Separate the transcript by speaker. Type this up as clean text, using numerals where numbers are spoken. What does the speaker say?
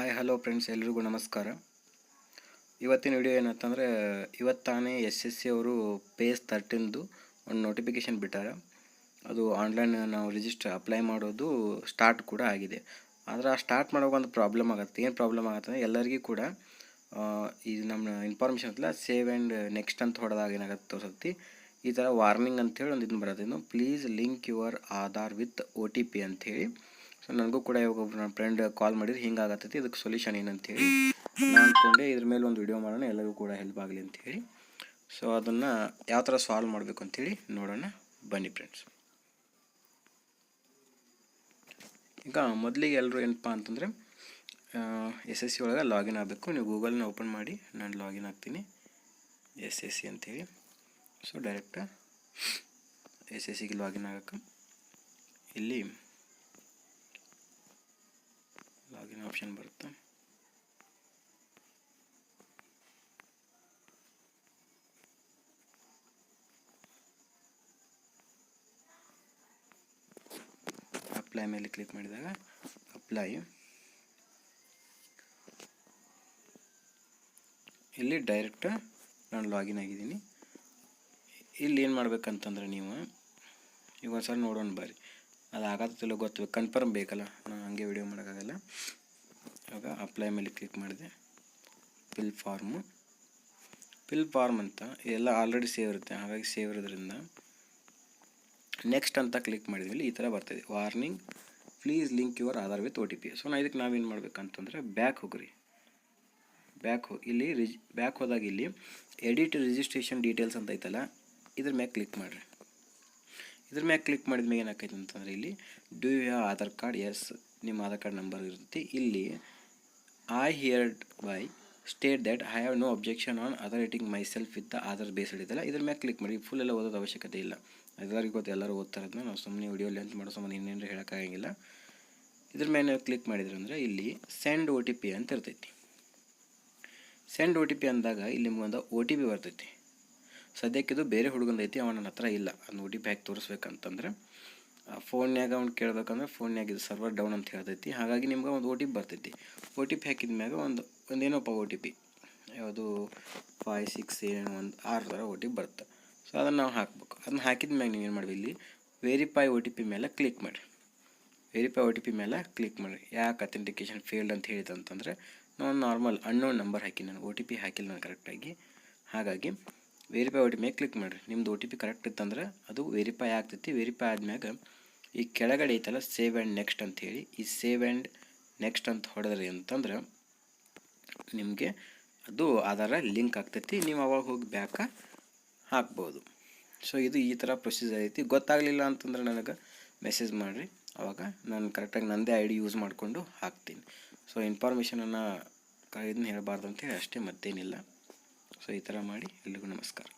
Speaker 1: Hi hello friends, ಎಲ್ರಿಗೂ ನಮಸ್ಕಾರ. ಇವತ್ತಿನ ವಿಡಿಯೋ ಏನಂತಂದರೆ, ಇವತ್ತಾನೇ SSC ಅವರು ಪೇಜ್ 13ದು ಒಂದು ನೋಟಿಫಿಕೇಷನ್ ಬಿಟ್ಟಾರ. ಅದು ಆನ್ಲೈನ್ ನಾವು ರಿಜಿಸ್ಟರ್ ಅಪ್ಲೈ ಮಾಡೋದು ಸ್ಟಾರ್ಟ್ ಕೂಡ ಆಗಿದೆ. ಆದರೆ ಆ ಸ್ಟಾರ್ಟ್ ಮಾಡೋಕೆ ಒಂದು ಪ್ರಾಬ್ಲಮ್ ಆಗುತ್ತೆ. ಏನು ಪ್ರಾಬ್ಲಮ್ ಆಗುತ್ತೆ ಅಂದರೆ, ಎಲ್ಲರಿಗೂ ಕೂಡ ಇದು ನಮ್ಮ ಇನ್ಫಾರ್ಮೇಷನ್ ಅಂತಲ್ಲ, ಸೇವ್ ಆ್ಯಂಡ್ ನೆಕ್ಸ್ಟ್ ಅಂತ ಹೊಡೆದಾಗ ಏನಾಗುತ್ತೆ ತೋರಿಸುತ್ತೆ, ಈ ಥರ ವಾರ್ನಿಂಗ್ ಅಂಥೇಳಿ ಒಂದು ಇದನ್ನು ಬರೋದು. ಇನ್ನು please link your Aadhaar with OTP ಅಂಥೇಳಿ. ಸೊ ನನಗೂ ಕೂಡ ಇವಾಗ ಒಬ್ಬರು ನನ್ನ ಫ್ರೆಂಡ್ ಕಾಲ್ ಮಾಡಿದ್ರೆ ಹಿಂಗಾಗತ್ತೈತಿ, ಇದಕ್ಕೆ ಸೊಲ್ಯೂಷನ್ ಏನಂತೇಳಿ ನಾನು ಅಂದ್ಕೊಂಡೆ ಇದ್ರ ಮೇಲೆ ಒಂದು ವಿಡಿಯೋ ಮಾಡೋಣ, ಎಲ್ಲರಿಗೂ ಕೂಡ ಹೆಲ್ಪ್ ಆಗಲಿ ಅಂಥೇಳಿ. ಸೊ ಅದನ್ನು ಯಾವ ಥರ ಸಾಲ್ವ್ ಮಾಡಬೇಕು ಅಂಥೇಳಿ ನೋಡೋಣ ಬನ್ನಿ ಫ್ರೆಂಡ್ಸ್. ಈಗ ಮೊದಲಿಗೆ ಎಲ್ಲರೂ ಏನಪ್ಪ ಅಂತಂದರೆ, SSC ಒಳಗೆ ಲಾಗಿನ್ ಆಗಬೇಕು. ನೀವು ಗೂಗಲ್ನ ಓಪನ್ ಮಾಡಿ, ನಾನು ಲಾಗಿನ್ ಆಗ್ತೀನಿ SSC ಅಂಥೇಳಿ. ಸೊ ಡೈರೆಕ್ಟ್ SSCಗೆ ಲಾಗಿನ್ ಆಗೋಕ್ಕೆ ಇಲ್ಲಿ ಲಾಗಿನ್ ಆಪ್ಷನ್ ಬರುತ್ತೆ. ಅಪ್ಲೈ ಮೇಲೆ ಕ್ಲಿಕ್ ಮಾಡಿದಾಗ ಅಪ್ಲೈ, ಇಲ್ಲಿ ಡೈರೆಕ್ಟ್ ನಾನು ಲಾಗಿನ್ ಆಗಿದ್ದೀನಿ. ಇಲ್ಲಿ ಏನು ಮಾಡ್ಬೇಕಂತಂದ್ರೆ, ನೀವು ಈಗ ಸರ್ ನೋಡೋಣ ಬರ್ರಿ, ಅದು ಆಗತ್ತಿಲ್ಲ ಗೊತ್ತು, ಕನ್ಫರ್ಮ್ ಬೇಕಲ್ಲ, ನಾನು ಹಾಗೆ ವಿಡಿಯೋ ಮಾಡೋಕ್ಕಾಗಲ್ಲ. ಇವಾಗ ಅಪ್ಲೈ ಮೇಲೆ ಕ್ಲಿಕ್ ಮಾಡಿದೆ. ಫಿಲ್ ಫಾರ್ಮ್ ಅಂತ ಎಲ್ಲ ಆಲ್ರೆಡಿ ಸೇವ್ ಇರುತ್ತೆ, ಹಾಗಾಗಿ ಸೇವ್ ಇರೋದ್ರಿಂದ ನೆಕ್ಸ್ಟ್ ಅಂತ ಕ್ಲಿಕ್ ಮಾಡಿದ್ಮೇಲೆ ಈ ಥರ ಬರ್ತಾಯಿದೆ, warning please link your Aadhaar with OTP. So ಇದಕ್ಕೆ ನಾವೇನು ಮಾಡ್ಬೇಕಂತಂದರೆ, ಬ್ಯಾಕ್ ಹೋಗ್ರಿ. ಇಲ್ಲಿ ಬ್ಯಾಕ್ ಹೋದಾಗ ಇಲ್ಲಿ ಎಡಿಟ್ ರಿಜಿಸ್ಟ್ರೇಷನ್ ಡೀಟೇಲ್ಸ್ ಅಂತ ಐತಲ್ಲ, ಇದ್ರ ಮ್ಯಾಗೆ ಕ್ಲಿಕ್ ಮಾಡಿರಿ. ಇದ್ರ ಮ್ಯಾಗೆ ಕ್ಲಿಕ್ ಮಾಡಿದ ಮ್ಯಾಗೆ ಏನಾಕೈತೆ ಅಂತಂದರೆ, ಇಲ್ಲಿ do you have Aadhaar card? Yes, ನಿಮ್ಮ ಆಧಾರ್ ಕಾರ್ಡ್ ನಂಬರ್ ಇರ್ತೈತಿ. ಇಲ್ಲಿ I heard by state that I have no objection on authenticating myself with the Aadhaar based ಇದೆಲ್ಲ, ಇದ್ರ ಮ್ಯಾಗೆ ಕ್ಲಿಕ್ ಮಾಡಿ. ಫುಲ್ ಎಲ್ಲ ಓದೋದು ಅವಶ್ಯಕತೆ ಇಲ್ಲ, ಎಲ್ಲರಿಗೂ ಗೊತ್ತು, ಎಲ್ಲರೂ ಓದ್ತಾ ಇರೋದನ್ನ ನಾವು ಸುಮ್ಮನೆ ವಿಡಿಯೋ ಲೆಂತ್ ಮಾಡೋ ಸಂಬಂಧ ಇನ್ನೇನು ಹೇಳೋಕ್ಕಾಗಂಗಿಲ್ಲ. ಇದ್ರ ಮೇಲೆ ನೀವು ಕ್ಲಿಕ್ ಮಾಡಿದ್ರೆ ಅಂದರೆ ಇಲ್ಲಿ ಸೆಂಡ್ OTP ಅಂತ ಇರ್ತೈತಿ. ಸೆಂಡ್ OTP ಅಂದಾಗ ಇಲ್ಲಿ ನಿಮ್ಗೊಂದು OTP ಬರ್ತೈತಿ. ಸದ್ಯಕ್ಕೆ ಇದು ಬೇರೆ ಹುಡುಗಂದೈತಿ, ಅವನ ನನ್ನ ಹತ್ರ ಇಲ್ಲ. ಅದನ್ನ OTP ಹಾಕಿ ತೋರಿಸ್ಬೇಕಂತಂದ್ರೆ ಫೋನ್ಯಾಗ ಅವ್ನು ಕೇಳಬೇಕಂದ್ರೆ ಫೋನ್ಯಾಗ ಇದು ಸರ್ವರ್ ಡೌನ್ ಅಂತ ಹೇಳ್ತೈತಿ. ಹಾಗಾಗಿ ನಿಮ್ಗೆ ಒಂದು OTP ಬರ್ತೈತಿ. OTP ಹಾಕಿದ ಮ್ಯಾಗ ಒಂದೇನೋಪ್ಪ OTP ಯಾವುದು 5671 6 ಥರ OTP ಬರುತ್ತೆ. ಸೊ ಅದನ್ನು ನಾವು ಹಾಕಬೇಕು. ಅದನ್ನ ಹಾಕಿದ ಮ್ಯಾಗ ನೀವು ಏನು ಮಾಡಬೇಕು, ಇಲ್ಲಿ ವೆರಿಫೈ OTP ಮೇಲೆ ಕ್ಲಿಕ್ ಮಾಡಿ. ವೆರಿಫೈ OTP ಮೇಲೆ ಕ್ಲಿಕ್ ಮಾಡಿ. ಯಾಕೆ ಅಥೆಂಟಿಕೇಶನ್ ಫೇಲ್ಡ್ ಅಂತ ಹೇಳಿದೆ ಅಂತಂದರೆ, ನಾನು ನಾರ್ಮಲ್ ಅನ್ನೋನ್ ನಂಬರ್ ಹಾಕಿ, ನಾನು OTP ಹಾಕಿಲ್ಲ ನಾನು ಕರೆಕ್ಟಾಗಿ. ಹಾಗಾಗಿ ವೆರಿಫೈ OTP ಮೇಲೆ ಕ್ಲಿಕ್ ಮಾಡಿರಿ. ನಿಮ್ಮದು OTP ಕರೆಕ್ಟ್ ಇತ್ತಂದ್ರೆ ಅದು ವೆರಿಫೈ ಆಗ್ತೈತಿ. ವೆರಿಫೈ ಆದ್ಮ್ಯಾಗ ಈ ಕೆಳಗಡೆ ಐತಲ್ಲ ಸೇವ್ ಆ್ಯಂಡ್ ನೆಕ್ಸ್ಟ್ ಅಂಥೇಳಿ, ಈ ಸೇವ್ ಆ್ಯಂಡ್ ನೆಕ್ಸ್ಟ್ ಅಂತ ಹೊಡೆದ್ರಿ ಅಂತಂದ್ರೆ ನಿಮಗೆ ಅದು ಆಧಾರ ಲಿಂಕ್ ಆಗ್ತೈತಿ. ನೀವು ಅವಾಗ ಹೋಗಿ ಬ್ಯಾಕ ಹಾಕ್ಬೋದು. ಸೊ ಇದು ಈ ಥರ ಪ್ರೊಸೀಜರ್ ಐತಿ. ಗೊತ್ತಾಗಲಿಲ್ಲ ಅಂತಂದ್ರೆ ನನಗೆ ಮೆಸೇಜ್ ಮಾಡಿರಿ, ಆವಾಗ ನಾನು ಕರೆಕ್ಟಾಗಿ ನನ್ನದೇ ID ಯೂಸ್ ಮಾಡಿಕೊಂಡು ಹಾಕ್ತೀನಿ. ಸೊ ಇನ್ಫಾರ್ಮೇಷನನ್ನು ಇದನ್ನ ಹೇಳಬಾರ್ದು ಅಂತೇಳಿ ಅಷ್ಟೇ, ಮತ್ತೇನಿಲ್ಲ. ಸೊ ಈ ಥರ ಮಾಡಿ. ಎಲ್ರಿಗೂ ನಮಸ್ಕಾರ.